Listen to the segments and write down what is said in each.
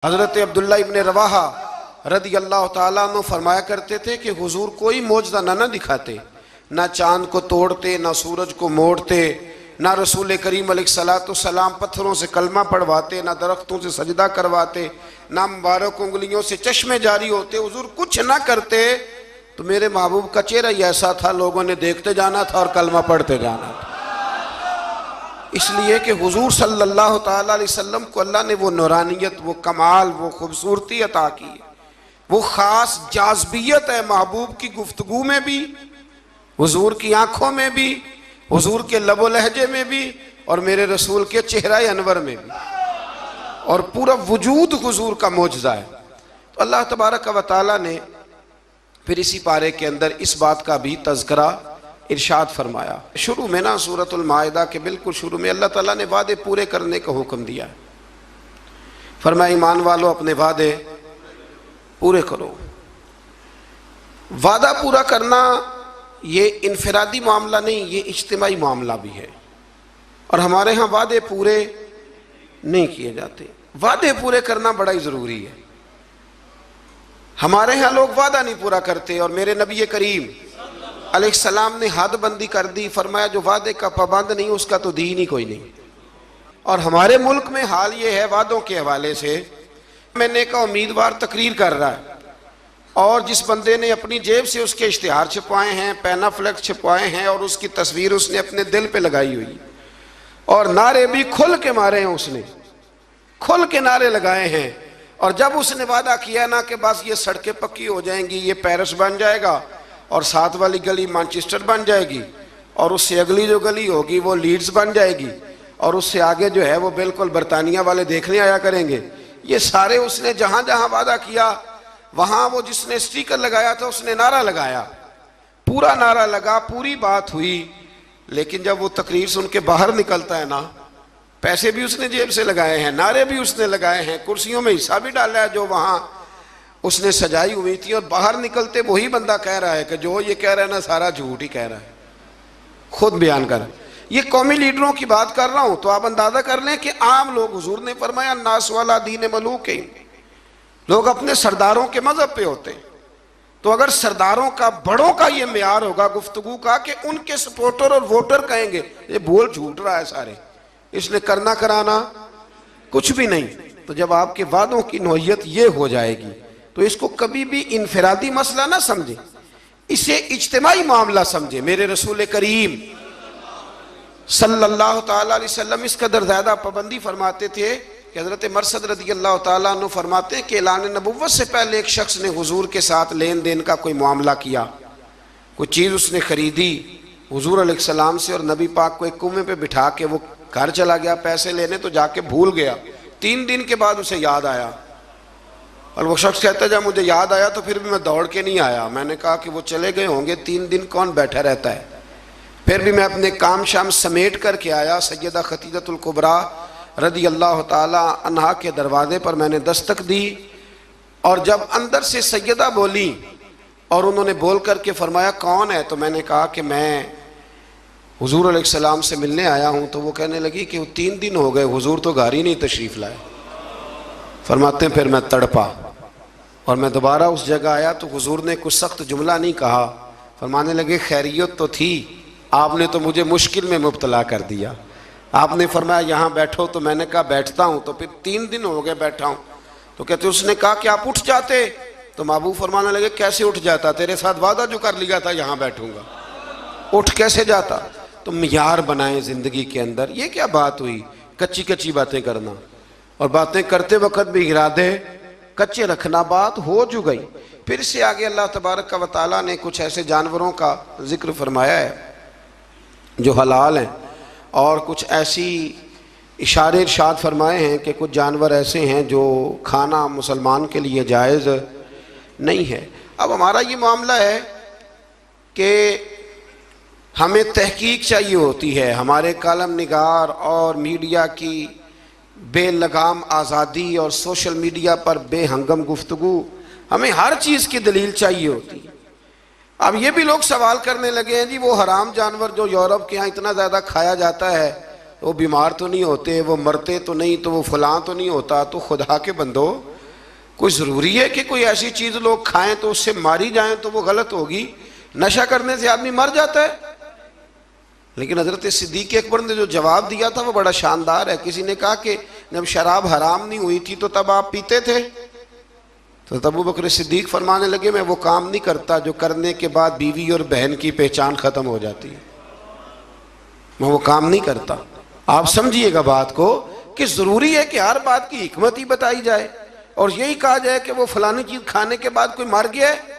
हज़रत अब्दुल्ला इब्न रवाहा रदी अल्लाह ताला अन्हु फरमाया करते थे कि हुजूर कोई मौजज़ा ना दिखाते, ना चांद को तोड़ते, ना सूरज को मोड़ते, ना रसूल करीम अलैहिस्सलाम पत्थरों से कलमा पढ़वाते, ना दरख्तों से सजदा करवाते, ना मुबारक उंगलियों से चश्मे जारी होते। हुजूर कुछ ना करते तो मेरे महबूब का चेहरा ही ऐसा था, लोगों ने देखते जाना था और कलमा पढ़ते जाना था। इसलिए कि हुजूर सल्लल्लाहु ताला अलैहि वसल्लम को अल्लाह ने वो नूरानियत, वो कमाल, वो खूबसूरती अता की है, वो ख़ास जाज़बियत है महबूब की गुफ्तगू में भी, हुजूर की आंखों में भी, हुजूर के लबो लहजे में भी, और मेरे रसूल के चेहरा अनवर में भी, और पूरा वजूद हुजूर का मौजज़ा है। तो अल्लाह तबारक व तआला ने फिर इसी पारे के अंदर इस बात का भी तज़किरा इरशाद फरमाया। शुरू में ना सूरतुल माइदा के बिल्कुल शुरू में अल्लाह ताला ने वादे पूरे करने का हुक्म दिया है। फरमाया ईमान वालों अपने वादे पूरे करो। वादा पूरा करना ये इनफरादी मामला नहीं, ये इज्तिमाई मामला भी है, और हमारे यहाँ वादे पूरे नहीं किए जाते। वादे पूरे करना बड़ा ही ज़रूरी है। हमारे यहाँ लोग वादा नहीं पूरा करते, और मेरे नबी करीम अलैहिस्सलाम ने हद बंदी कर दी, फरमाया जो वादे का पाबंद नहीं उसका तो दीन ही कोई नहीं। और हमारे मुल्क में हाल ये है वादों के हवाले से, मैंने का उम्मीदवार तकरीर कर रहा है और जिस बंदे ने अपनी जेब से उसके इश्तिहार छपवाए हैं, पैनाफ्लेक्स छपवाए हैं, और उसकी तस्वीर उसने अपने दिल पे लगाई हुई, और नारे भी खुल के मारे हैं, उसने खुल के नारे लगाए हैं। और जब उसने वादा किया ना कि बस ये सड़कें पक्की हो जाएंगी, ये पेरिस बन जाएगा, और साथ वाली गली मैनचेस्टर बन जाएगी, और उससे अगली जो गली होगी वो लीड्स बन जाएगी, और उससे आगे जो है वो बिल्कुल बरतानिया वाले देखने आया करेंगे, ये सारे उसने जहाँ जहाँ वादा किया वहाँ वो जिसने स्टिकर लगाया था उसने नारा लगाया, पूरा नारा लगा, पूरी बात हुई। लेकिन जब वो तकरीर सुन के बाहर निकलता है ना, पैसे भी उसने जेब से लगाए हैं, नारे भी उसने लगाए हैं, कुर्सियों में हिस्सा भी डाला है जो वहाँ उसने सजाई हुई थी, और बाहर निकलते वही बंदा कह रहा है कि जो ये कह रहा है ना सारा झूठ ही कह रहा है, खुद बयान कर। ये कौमी लीडरों की बात कर रहा हूं, तो आप अंदाजा कर लें कि आम लोग, हुजूर ने फरमाया नास वाला दीन मलूक है, लोग अपने सरदारों के मजहब पे होते हैं। तो अगर सरदारों का, बड़ों का ये म्यार होगा गुफ्तगू का कि उनके सपोर्टर और वोटर कहेंगे ये बोल झूठ रहा है सारे, इसने करना कराना कुछ भी नहीं, तो जब आपके वादों की नौयत ये हो जाएगी तो इसको कभी भी इनफरादी मसला ना समझे, इसे इज्तिमाई मामला समझे। मेरे रसूल करीम सल्लल्लाहु ताला अलैहि वसल्लम इस कदर ज़्यादा पाबंदी फरमाते थे कि हज़रत मरसद रज़ी अल्लाह ताला अन्हु फरमाते हैं कि ऐलान नबुव्वत से पहले एक शख्स ने हुजूर के साथ लेन देन का कोई मामला किया, कोई चीज़ उसने खरीदी हुजूर अलैहिस्सलाम से, और नबी पाक को एक कुएं पे बिठा के वो घर चला गया पैसे लेने, तो जाके भूल गया। 3 दिन के बाद उसे याद आया, और वो शख्स कहता है जब मुझे याद आया तो फिर भी मैं दौड़ के नहीं आया, मैंने कहा कि वो चले गए होंगे, 3 दिन कौन बैठा रहता है। फिर भी मैं अपने काम शाम समेट करके आया, सैयदा खदीजतुल कुबरा रदी अल्लाह ताला अन्हा के दरवाजे पर मैंने दस्तक दी, और जब अंदर से सैयदा बोली और उन्होंने बोल करके फरमाया कौन है, तो मैंने कहा कि मैं हुजूर अलैहिस्सलाम से मिलने आया हूँ। तो वो कहने लगी कि 3 दिन हो गए हुजूर तो घर ही नहीं तशरीफ़ लाए। फरमाते हैं फिर मैं तड़पा और मैं दोबारा उस जगह आया तो हुजूर ने कुछ सख्त जुमला नहीं कहा, फरमाने लगे खैरियत तो थी, आपने तो मुझे मुश्किल में मुब्तला कर दिया। आपने फरमाया यहाँ बैठो, तो मैंने कहा बैठता हूँ, तो फिर 3 दिन हो गए बैठा हूँ। तो कहते उसने कहा कि आप उठ जाते, तो महबूब फरमाने लगे कैसे उठ जाता, तेरे साथ वादा जो कर लिया था यहाँ बैठूंगा, उठ कैसे जाता। तो मियार बनाए जिंदगी के अंदर। ये क्या बात हुई कच्ची कच्ची बातें करना, और बातें करते वक्त भी इरादे कच्चे रखना, बात हो जो गई। फिर से आगे अल्लाह तबारक व तआला ने कुछ ऐसे जानवरों का जिक्र फरमाया है जो हलाल हैं, और कुछ ऐसी इशारे इरशाद फरमाए हैं कि कुछ जानवर ऐसे हैं जो खाना मुसलमान के लिए जायज़ नहीं है। अब हमारा ये मामला है कि हमें तहकीक चाहिए होती है, हमारे कलम निगार और मीडिया की बेलगाम आज़ादी और सोशल मीडिया पर बेहंगम गुफ्तगू, हमें हर चीज़ की दलील चाहिए होती है। अब ये भी लोग सवाल करने लगे हैं जी वो हराम जानवर जो यूरोप के यहाँ इतना ज़्यादा खाया जाता है, वो बीमार तो नहीं होते, वो मरते तो नहीं, तो वो फलां तो नहीं होता। तो खुदा के बंदो कोई ज़रूरी है कि कोई ऐसी चीज़ लोग खाएं तो उससे मारी जाएं तो वो गलत होगी? नशा करने से आदमी मर जाता है। लेकिन हज़रत सिद्दीक़ अकबर ने जो जवाब दिया था वो बड़ा शानदार है। किसी ने कहा कि जब शराब हराम नहीं हुई थी तो तब आप पीते थे? तो तब अबू बकर सिद्दीक़ फरमाने लगे, मैं वो काम नहीं करता जो करने के बाद बीवी और बहन की पहचान ख़त्म हो जाती है, मैं वो काम नहीं करता। आप समझिएगा बात को कि ज़रूरी है कि हर बात की हिकमत ही बताई जाए और यही कहा जाए कि वो फलानी चीज़ खाने के बाद कोई मर गया है,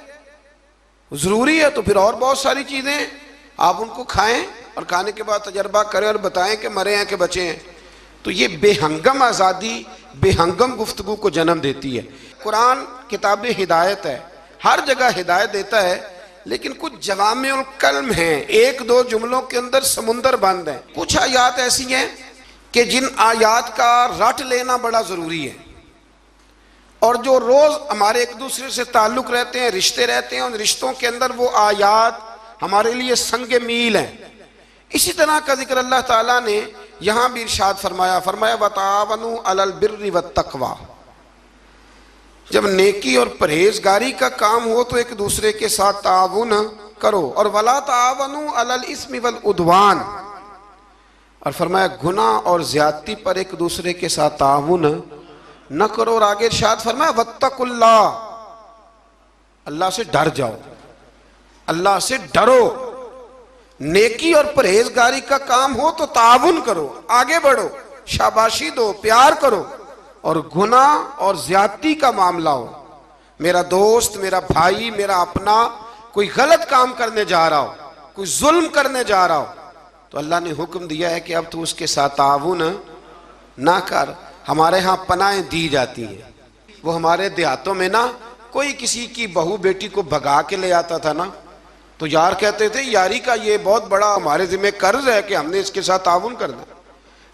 ज़रूरी है तो फिर और बहुत सारी चीज़ें आप उनको खाएं और खाने के बाद तजर्बा करें और बताएं कि मरे हैं कि बचे हैं। तो ये बेहंगम आज़ादी, बेहंगम गुफ्तगू को जन्म देती है। कुरान किताब हिदायत है, हर जगह हिदायत देता है, लेकिन कुछ जवामिउल कल्म हैं, एक दो जुमलों के अंदर समुंदर बंद है। कुछ आयात ऐसी हैं कि जिन आयात का रट लेना बड़ा ज़रूरी है और जो रोज़ हमारे एक दूसरे से ताल्लुक़ रहते हैं, रिश्ते रहते हैं, उन रिश्तों के अंदर वो आयात हमारे लिए संग मील हैं। इसी तरह का जिक्र अल्लाह ताला ने यहाँ भी इरशाद फरमाया, वतावनु अलल बिर्रि वत्तक़वा। जब नेकी और परहेजगारी का काम हो तो एक दूसरे के साथ ताउन करो, और वला तावनु अलल इस्मि वल उद्वान, और फरमाया गुनाह और ज्यादती पर एक दूसरे के साथ ताउन न करो। और आगे इरशाद फरमाया वत्तकुल्लाह, अल्लाह से डर जाओ, अल्लाह से डरो। नेकी और परहेजगारी का काम हो तो ताउन करो, आगे बढ़ो, शाबाशी दो, प्यार करो। और गुनाह और ज्यादती का मामला हो, मेरा दोस्त, मेरा भाई, मेरा अपना कोई गलत काम करने जा रहा हो, कोई जुल्म करने जा रहा हो, तो अल्लाह ने हुक्म दिया है कि अब तू उसके साथ ताउन ना कर। हमारे यहाँ पनाहें दी जाती हैं। वो हमारे देहातों में ना कोई किसी की बहू बेटी को भगा के ले आता था ना, तो यार कहते थे यारी का ये बहुत बड़ा हमारे जिम्मे कर्ज है कि हमने इसके साथ ताउन करना।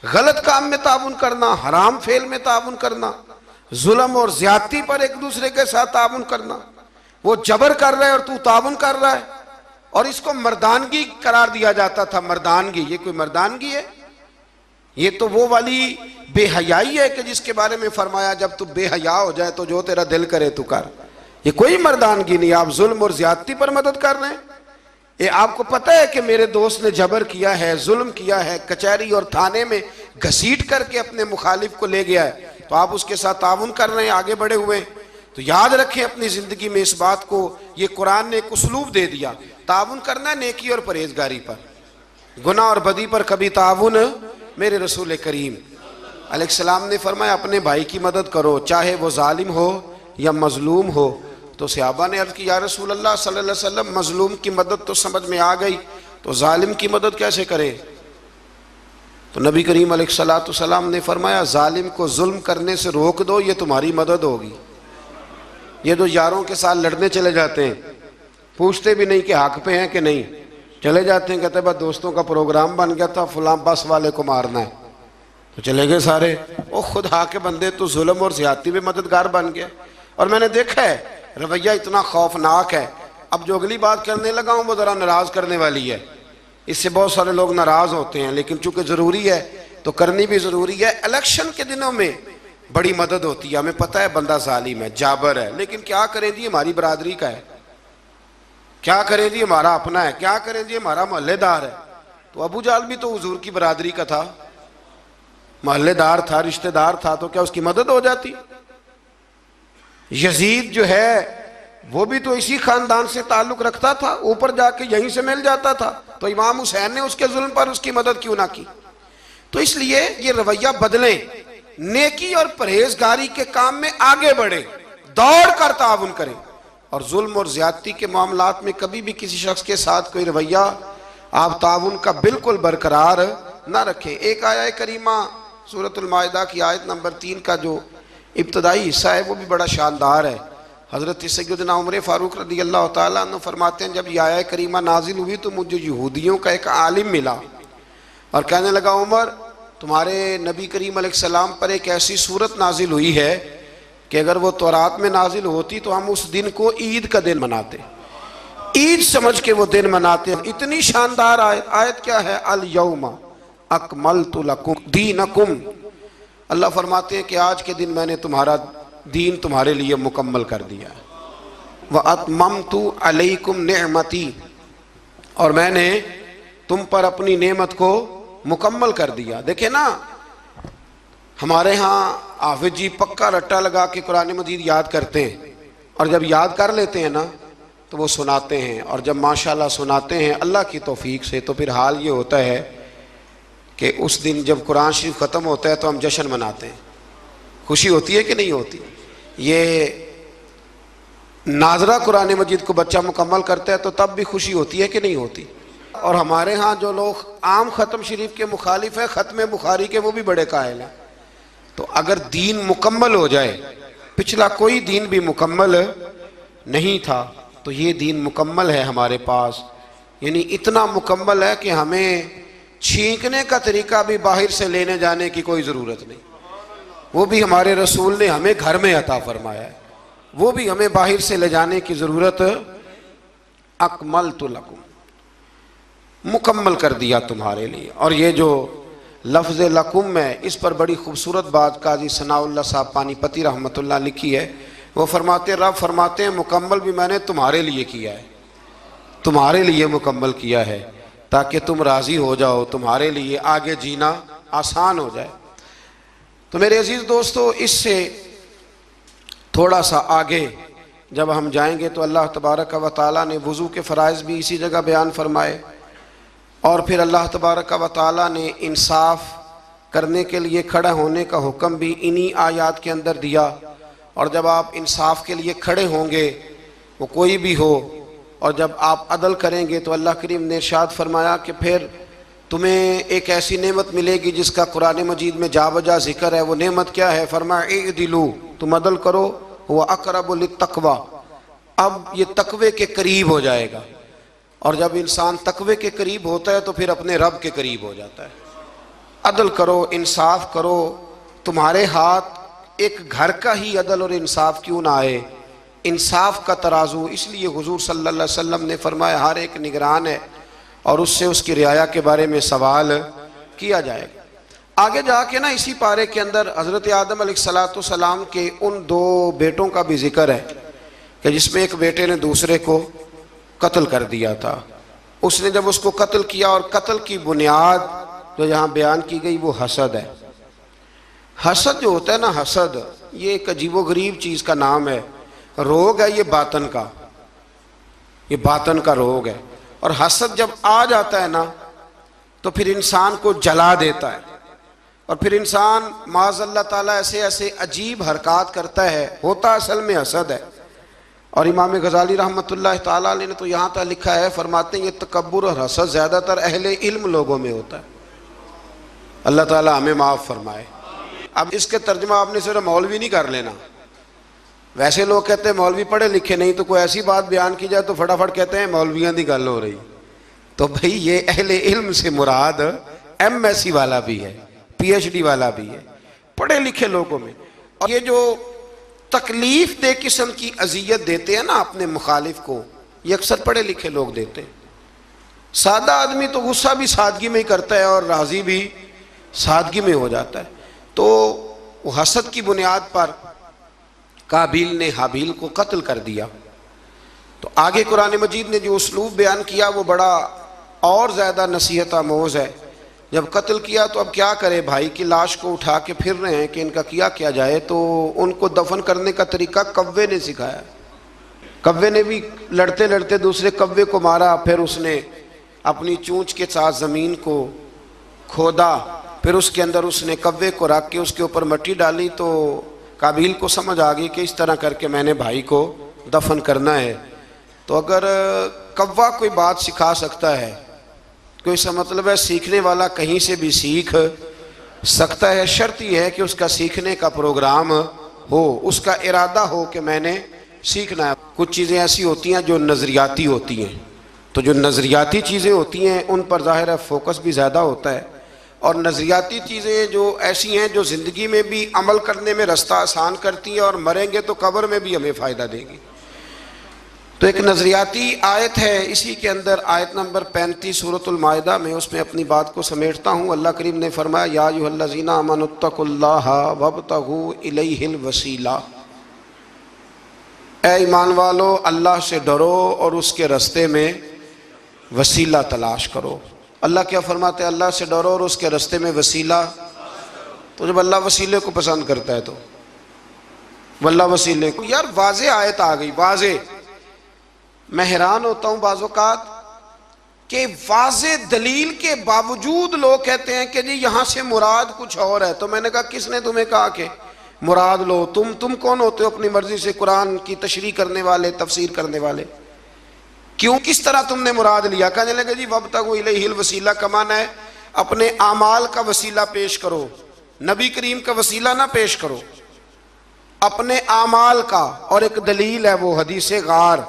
गलत काम में ताउन करना, हराम फेल में ताउन करना, जुल्म और ज्यादती पर एक दूसरे के साथ ताउन करना, वो जबर कर रहा है और तू ताउन कर रहा है, और इसको मर्दानगी करार दिया जाता था। मर्दानगी, ये कोई मर्दानगी है? ये तो वो वाली बेहयाई है कि जिसके बारे में फरमाया जब तू बेहया हो जाए तो जो तेरा दिल करे तू कर। ये कोई मर्दानगी नहीं। आप जुल्म और ज्यादती पर मदद कर रहे हैं। ये आपको पता है कि मेरे दोस्त ने जबर किया है, जुल्म किया है, कचहरी और थाने में घसीट करके अपने मुखालिफ को ले गया है, तो आप उसके साथ ताउन कर रहे हैं, आगे बढ़े हुए। तो याद रखें अपनी जिंदगी में इस बात को। ये कुरान ने एक उसलूब दे दिया, ताउन करना है नेकी और परहेजगारी पर, गुनाह और बदी पर कभी ताउन। मेरे रसूल करीम अलैहिस्सलाम ने फरमाया अपने भाई की मदद करो, चाहे वो जालिम हो या मजलूम हो। तो सहाबा ने अर्ज़ की या रसूल अल्लाह सल्लल्लाहु अलैहि वसल्लम, मजलूम की मदद तो समझ में आ गई, तो जालिम की मदद कैसे करें? तो नबी करीम अलैहिस्सलाम ने फरमाया जालिम को जुल्म करने से रोक दो, ये तुम्हारी मदद होगी। ये तो यारों के साथ लड़ने चले जाते हैं, पूछते भी नहीं कि हक पे हैं कि नहीं, चले जाते हैं, कहते बस दोस्तों का प्रोग्राम बन गया था, फलां बस वाले को मारना है, तो चले गए सारे। वो खुदा के बंदे तो जुल्म और ज्यादती में मददगार बन गया। और मैंने देखा है रवैया इतना खौफनाक है। अब जो अगली बात करने लगा हूँ वो ज़रा नाराज़ करने वाली है, इससे बहुत सारे लोग नाराज़ होते हैं, लेकिन चूंकि ज़रूरी है तो करनी भी ज़रूरी है। इलेक्शन के दिनों में बड़ी मदद होती है। हमें पता है बंदा जालिम है, जाबर है, लेकिन क्या करें जी, हमारी बरादरी का है, क्या करें जी, हमारा अपना है, क्या करें जी, हमारा मोहल्लेदार है। तो अबू जाल भी तो हुजूर की बरादरी का था, मोहल्लेदार था, रिश्तेदार था, तो क्या उसकी मदद हो जाती? यजीद जो है वो भी तो इसी खानदान से ताल्लुक रखता था, ऊपर जाके यहीं से मिल जाता था, तो इमाम हुसैन ने उसके जुल्म पर उसकी मदद क्यों ना की? तो इसलिए ये रवैया बदलें, नेकी और परहेजगारी के काम में आगे बढ़े, दौड़ कर ताउन करें, और जुल्म और ज्यादती के मामलात में कभी भी किसी शख्स के साथ कोई रवैया आप ताउन का बिल्कुल बरकरार ना रखें। एक आया करीमा सूरतुल माइदा की आयत नंबर 3 का जो इब्तदाई हिस्सा है वो भी बड़ा शानदार है। हज़रत सैयदना उमर फ़ारूक रज़ी अल्लाह ताला अन्हु फरमाते हैं, जब यह आया करीमा नाजिल हुई तो मुझे यहूदियों का एक आलिम मिला और कहने लगा, उमर तुम्हारे नबी करीम अलैहिस्सलाम पर एक ऐसी सूरत नाजिल हुई है कि अगर वो तौरात में नाजिल होती तो हम उस दिन को ईद का दिन मनाते, ईद समझ के वो दिन मनाते। इतनी शानदार आयत, आयत क्या है? अल यौमा अकमलतु लकुम दीनकुम। अल्लाह फरमाते हैं कि आज के दिन मैंने तुम्हारा दीन तुम्हारे लिए मुकम्मल कर दिया। व अतममतु अलैकुम नेमती, और मैंने तुम पर अपनी नेमत को मुकम्मल कर दिया। देखे ना, हमारे यहाँ हाफिज जी पक्का रट्टा लगा के कुरान मजीद याद करते हैं, और जब याद कर लेते हैं ना तो वो सुनाते हैं, और जब माशाल्लाह सुनाते हैं अल्लाह की तौफीक से, तो फिर हाल ये होता है कि उस दिन जब कुरान शरीफ ख़त्म होता है तो हम जश्न मनाते हैं। खुशी होती है कि नहीं होती? ये नाजरा कुरान मजीद को बच्चा मुकम्मल करता है तो तब भी खुशी होती है कि नहीं होती? और हमारे यहाँ जो लोग आम ख़त्म शरीफ के मुखालिफ है, ख़त्म बुखारी के, वो भी बड़े कायल हैं। तो अगर दीन मुकम्मल हो जाए, पिछला कोई दीन भी मुकम्मल नहीं था तो ये दीन मुकम्मल है हमारे पास। यानी इतना मुकम्मल है कि हमें छींकने का तरीका भी बाहर से लेने जाने की कोई ज़रूरत नहीं, वो भी हमारे रसूल ने हमें घर में अता फरमाया है, वो भी हमें बाहर से ले जाने की ज़रूरत। अकमलतु लकुम, मुकम्मल कर दिया तुम्हारे लिए। और ये जो लफ्ज़ लकुम है, इस पर बड़ी खूबसूरत बात काजी सनाउल्लाह साहब पानीपति रहमतुल्लाह लिखी है। वो फरमाते, रब फरमाते हैं मुकम्मल भी मैंने तुम्हारे लिए किया है, तुम्हारे लिए मुकम्मल किया है ताकि तुम राज़ी हो जाओ, तुम्हारे लिए आगे जीना आसान हो जाए। तो मेरे अजीज़ दोस्तों, इससे थोड़ा सा आगे जब हम जाएंगे तो अल्लाह तबारक व तआला ने वज़ू के फ़राइज़ भी इसी जगह बयान फरमाए, और फिर अल्लाह तबारक व तआला ने इंसाफ करने के लिए खड़ा होने का हुक्म भी इन्हीं आयात के अंदर दिया। और जब आप इंसाफ के लिए खड़े होंगे, वो कोई भी हो, और जब आप अदल करेंगे तो अल्लाह करीम ने इरशाद फरमाया कि फिर तुम्हें एक ऐसी नेमत मिलेगी जिसका कुरान मजीद में जा बजा जिक्र है। वो नेमत क्या है? फरमाया इदिलू, तुम अदल करो, वह अक़रबु लित्तक़वा, अब ये तकवे के करीब हो जाएगा। और जब इंसान तकवे के करीब होता है तो फिर अपने रब के करीब हो जाता है। अदल करो, इंसाफ करो, तुम्हारे हाथ एक घर का ही अदल और इंसाफ क्यों ना आए, इंसाफ का तराजू। इसलिए हुजूर सल्लल्लाहु अलैहि वसल्लम ने फरमाया हर एक निगरान है और उससे उसकी रियाया के बारे में सवाल किया जाएगा। आगे जाके ना इसी पारे के अंदर हज़रत आदम अलैहिस्सलाम के उन दो बेटों का भी जिक्र है कि जिसमें एक बेटे ने दूसरे को कत्ल कर दिया था। उसने जब उसको कत्ल किया, और कत्ल की बुनियाद जो यहाँ बयान की गई वो हसद है। हसद जो होता है ना, हसद ये एक अजीबो गरीब चीज़ का नाम है, रोग है ये बातन का, ये बातन का रोग है। और हसद जब आ जाता है ना तो फिर इंसान को जला देता है, और फिर इंसान माज़अल्लाह ताला ऐसे ऐसे अजीब हरकत करता है, होता असल में हसद है। और इमाम गज़ाली रहमतुल्लाह ताला अलैह ने तो यहाँ तक लिखा है, फरमाते हैं ये तकब्बुर और हसद ज़्यादातर अहले इल्म लोगों में होता है। अल्लाह ताला हमें माफ़ फरमाए। अब इसके तर्जुमा आपने सिर्फ मौलवी नहीं कर लेना। वैसे लोग कहते हैं मौलवी पढ़े लिखे नहीं, तो कोई ऐसी बात बयान की जाए तो फटाफट कहते हैं मौलवियों की गल हो रही। तो भाई ये अहले इल्म से मुराद MSc वाला भी है, PhD वाला भी है, पढ़े लिखे लोगों में। और ये जो तकलीफ दे किस्म की अजियत देते हैं ना अपने मुखालिफ को, ये अक्सर पढ़े लिखे लोग देते हैं। सादा आदमी तो गुस्सा भी सादगी में ही करता है और राज़ी भी सादगी में हो जाता है। तो वो हसद की बुनियाद पर काबिल ने हाबिल को कत्ल कर दिया। तो आगे कुरान मजीद ने जो उसलूब बयान किया वो बड़ा और ज़्यादा नसीहत आमोज़ है। जब कत्ल किया तो अब क्या करे, भाई की लाश को उठा के फिर रहे हैं कि इनका किया जाए। तो उनको दफन करने का तरीका कव्वे ने सिखाया। कव्वे ने भी लड़ते लड़ते दूसरे कव्वे को मारा, फिर उसने अपनी चोंच के साथ ज़मीन को खोदा, फिर उसके अंदर उसने कव्वे को रख के उसके ऊपर मिट्टी डाली। तो काबिल को समझ आ गई कि इस तरह करके मैंने भाई को दफन करना है। तो अगर कव्वा कोई बात सिखा सकता है तो इसका मतलब है सीखने वाला कहीं से भी सीख सकता है। शर्त यह है कि उसका सीखने का प्रोग्राम हो, उसका इरादा हो कि मैंने सीखना है। कुछ चीज़ें ऐसी होती हैं जो नज़रियाती होती हैं, तो जो नज़रियाती चीज़ें होती हैं उन पर ज़ाहिर है फोकस भी ज़्यादा होता है। और नज़रियाती चीज़ें जो ऐसी हैं जो ज़िंदगी में भी अमल करने में रास्ता आसान करती हैं, और मरेंगे तो कब्र में भी हमें फ़ायदा देगी। तो एक नज़रियाती आयत है, इसी के अंदर आयत नंबर 35 सूरतुल माइदा में, उसमें अपनी बात को समेटता हूँ। अल्लाह करीम ने फरमाया या अय्युहल्लज़ीना आमनुत्तकुल्लाह वब्तगू इलैहिल वसीला। ए ईमान वालो, अल्लाह से डरो और उसके रास्ते में वसीला तलाश करो। अल्लाह क्या फरमाते हैं? अल्लाह से डरो और उसके रास्ते में वसीला। तो जब अल्लाह वसीले को पसंद करता है तो अल्लाह वसीले को, यार वाज़े आयत आ गई, वाज़े। मैं हैरान होता हूँ बाज़-औक़ात कि वाज़े दलील के बावजूद लोग कहते हैं कि जी यहाँ से मुराद कुछ और है। तो मैंने कहा किसने तुम्हें कहा कि मुराद लो? तुम कौन होते हो अपनी मर्जी से कुरान की तशरीह करने वाले, तफसीर करने वाले? क्यों, किस तरह तुमने मुराद लिया? कहने लगे जी वब्तगू इलैहिल वसीला का माना है अपने आमाल का वसीला पेश करो, नबी करीम का वसीला ना पेश करो, अपने आमाल का। और एक दलील है वो हदीस गार,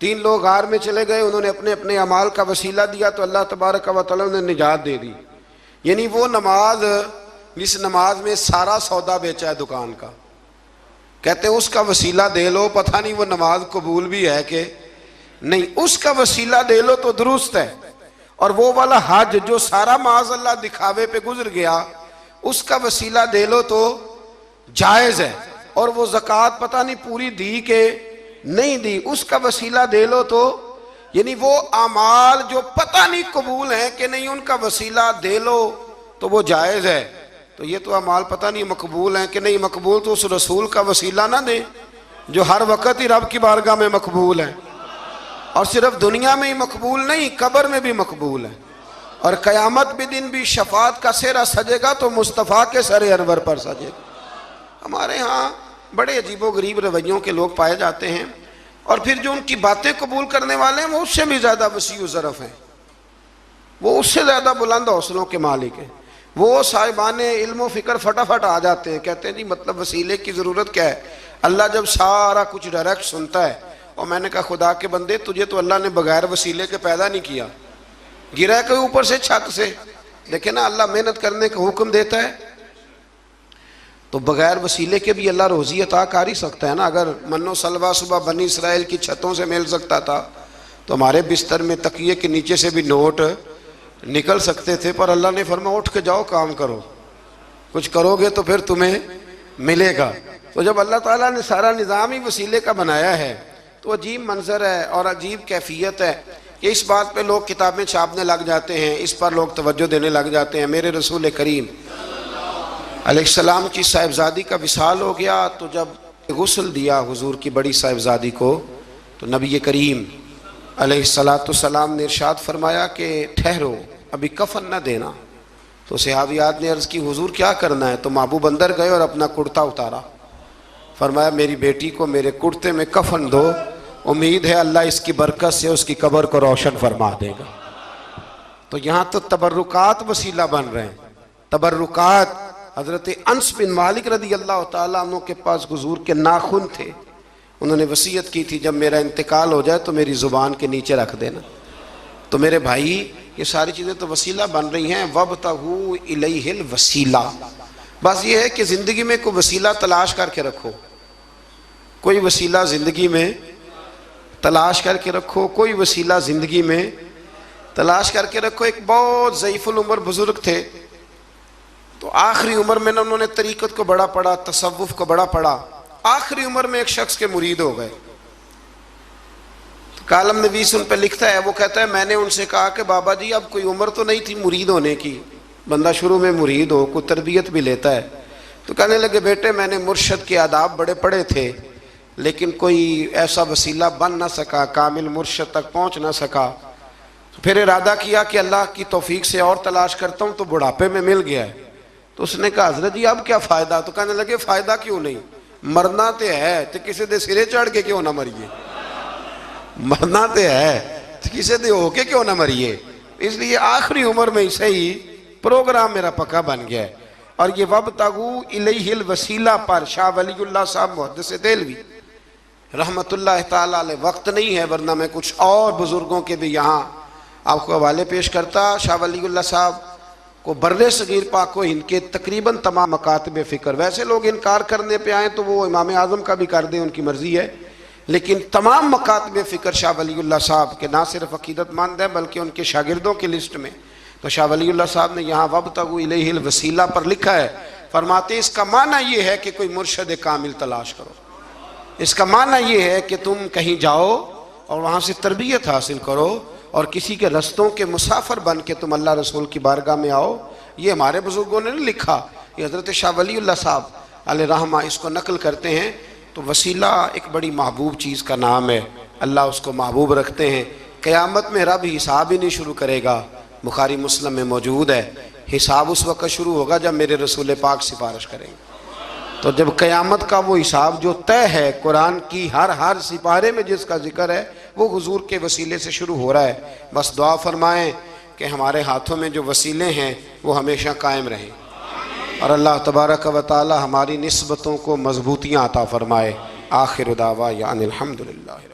3 लोग गार में चले गए, उन्होंने अपने अपने अमाल का वसीला दिया तो अल्लाह तबारक व तआला ने निजात दे दी। यानी वो नमाज, जिस नमाज में सारा सौदा बेचा है दुकान का, कहते हैं उसका वसीला दे लो, पता नहीं वो नमाज कबूल भी है कि नहीं, उसका वसीला दे लो तो दुरुस्त है। और वो वाला हज जो सारा माज अल्लाह दिखावे पे गुजर गया, उसका वसीला दे लो तो जायज़ है। और वो ज़कात पता नहीं पूरी दी के नहीं दी, उसका वसीला दे लो तो, यानी वो अमाल जो पता नहीं कबूल है कि नहीं, उनका वसीला दे लो तो वो जायज़ है। तो ये तो अमाल पता नहीं मकबूल है कि नहीं मकबूल, तो उस रसूल का वसीला ना दे जो हर वक़्त ही रब की बारगाह में मकबूल है। और सिर्फ दुनिया में ही मकबूल नहीं, कब्र में भी मकबूल है। और क़यामत के दिन भी शफात का सेहरा सजेगा तो मुस्तफ़ा के सरे अनवर पर सजेगा। हमारे यहाँ बड़े अजीबो गरीब रवैयों के लोग पाए जाते हैं, और फिर जो उनकी बातें कबूल करने वाले हैं वो उससे भी ज़्यादा वसीउ ज़रफ़ हैं, वो उससे ज़्यादा बुलंद हौसलों के मालिक हैं। वो साहिबाने इल्म फ़िक्र फटाफट आ जाते हैं, कहते हैं जी मतलब वसीले की ज़रूरत क्या है? अल्लाह जब सारा कुछ डायरेक्ट सुनता है। और मैंने कहा खुदा के बंदे, तुझे तो अल्लाह ने बगैर वसीले के पैदा नहीं किया, गिरा के ऊपर से छत से। देखे ना, अल्लाह मेहनत करने का हुक्म देता है तो बगैर वसीले के भी अल्लाह रोज़ी अता कर ही सकता है ना। अगर मन्नो सलवा सुबह बनी इसराइल की छतों से मिल सकता था तो हमारे बिस्तर में तकिए के नीचे से भी नोट निकल सकते थे। पर अल्लाह ने फरमाया उठ के जाओ, काम करो, कुछ करोगे तो फिर तुम्हें मिलेगा। तो जब अल्लाह ताला ने सारा निज़ाम ही वसीले का बनाया है तो अजीब मंजर है और अजीब कैफियत है कि इस बात पे लोग किताबें छापने लग जाते हैं, इस पर लोग तवज्जो देने लग जाते हैं। मेरे रसूल करीम अलैहिस्सलाम की साहिबजादी का विसाल हो गया तो जब गुस्ल दिया हुजूर की बड़ी साहिबजादी को, तो नबी करीम अलैहिस्सलाम ने इरशाद फरमाया कि ठहरो, अभी कफन न देना। तो सहाबियात ने अर्ज़ की हुजूर क्या करना है? तो महबूब अंदर गए और अपना कुर्ता उतारा, फरमाया मेरी बेटी को मेरे कुर्ते में कफन दो, उम्मीद है अल्लाह इसकी बरकत से उसकी कब्र को रोशन फरमा देगा। तो यहाँ तो तबर्रुकात वसीला बन रहे हैं। तबर्रुकात, हज़रत अनस बिन मालिक रज़ी अल्लाह तआला अन्हु के पास हुजूर के नाखून थे, उन्होंने वसीयत की थी जब मेरा इंतकाल हो जाए तो मेरी ज़ुबान के नीचे रख देना। तो मेरे भाई ये सारी चीज़ें तो वसीला बन रही हैं। वब्तगू इलैहिल वसीला, बस ये है कि ज़िंदगी में कोई वसीला तलाश करके रखो, कोई वसीला ज़िंदगी में तलाश करके रखो, कोई वसीला ज़िंदगी में तलाश करके रखो। एक बहुत ज़ईफ़ुल उम्र बुज़ुर्ग थे, तो आखिरी उम्र में ना उन्होंने तरीक़त को बड़ा पढ़ा, तसव्वुफ़ को बड़ा पढ़ा। आखिरी उम्र में एक शख्स के मुरीद हो गए। तो कालम नवीस उन पर लिखता है, वो कहता है मैंने उनसे कहा कि बाबा जी अब कोई उम्र तो नहीं थी मुरीद होने की, बंदा शुरू में मुरीद हो, कोई तरबियत भी लेता है। तो कहने लगे बेटे मैंने मुर्शद के आदाब बड़े पढ़े थे, लेकिन कोई ऐसा वसीला बन ना सका, कामिल मुर्शद तक पहुँच ना सका। तो फिर इरादा किया कि अल्लाह की तौफीक से और तलाश करता हूँ, तो बुढ़ापे में मिल गया है। तो उसने कहा हज़रत जी अब क्या फ़ायदा? तो कहने लगे फ़ायदा क्यों नहीं, मरना तो है तो किसी दे सिरे चढ़ के क्यों ना मरिए, मरना तो है तो किसी दे होके क्यों ना मरिए। इसलिए आखिरी उम्र में से ही प्रोग्राम मेरा पक्का बन गया है। और ये वब्तगू इलैहिल वसीला पर शाह वलीउल्लाह साहब मुहद्दिस देलवी रहमतुल्लाह ताला अलैह, वक्त नहीं है वरना मैं कुछ और बुज़ुर्गों के भी यहाँ आपको हवाले पेश करता। शाह वलीउल्लाह साहब को बर्रे सगीर पाक को इनके तकरीबन तमाम मकातब फ़िक्र, वैसे लोग इनकार करने पे आए तो वो इमाम आज़म का भी कर दें, उनकी मर्ज़ी है, लेकिन तमाम मकातब फ़िक्र शाह वलीउल्लाह साहब के ना सिर्फ अक़ीदतमंद हैं बल्कि उनके शागिर्दों की लिस्ट में। तो शाह वलीउल्लाह साहब ने यहाँ वब्तगू इलैहिल वसीला पर लिखा है, फरमाते इसका माना ये है कि कोई मुर्शद कामिल तलाश करो। इसका माना ये है कि तुम कहीं जाओ और वहाँ से तरबियत हासिल करो और किसी के रस्तों के मुसाफिर बन के तुम अल्लाह रसूल की बारगाह में आओ। ये हमारे बुजुर्गों ने नहीं लिखा, ये हज़रत शाह वलीउल्लाह साहब अलैहि रहमा इसको नकल करते हैं। तो वसीला एक बड़ी महबूब चीज़ का नाम है, अल्लाह उसको महबूब रखते हैं। क़यामत में रब हिसाब ही नहीं शुरू करेगा, बुखारी मुस्लिम में मौजूद है। हिसाब उस वक़्त शुरू होगा जब मेरे रसूल पाक सिफारिश करेंगे। तो जब क़यामत का वो हिसाब जो तय है, कुरान की हर सिपारे में जिसका जिक्र है, वो हुजूर के वसीले से शुरू हो रहा है। बस दुआ फरमाएं कि हमारे हाथों में जो वसीले हैं वो हमेशा कायम रहें और अल्लाह तबारक व तआला हमारी निस्बतों को मजबूतियाँ अता फरमाए। आखिर दावा यानिल हम्दुलिल्लाह।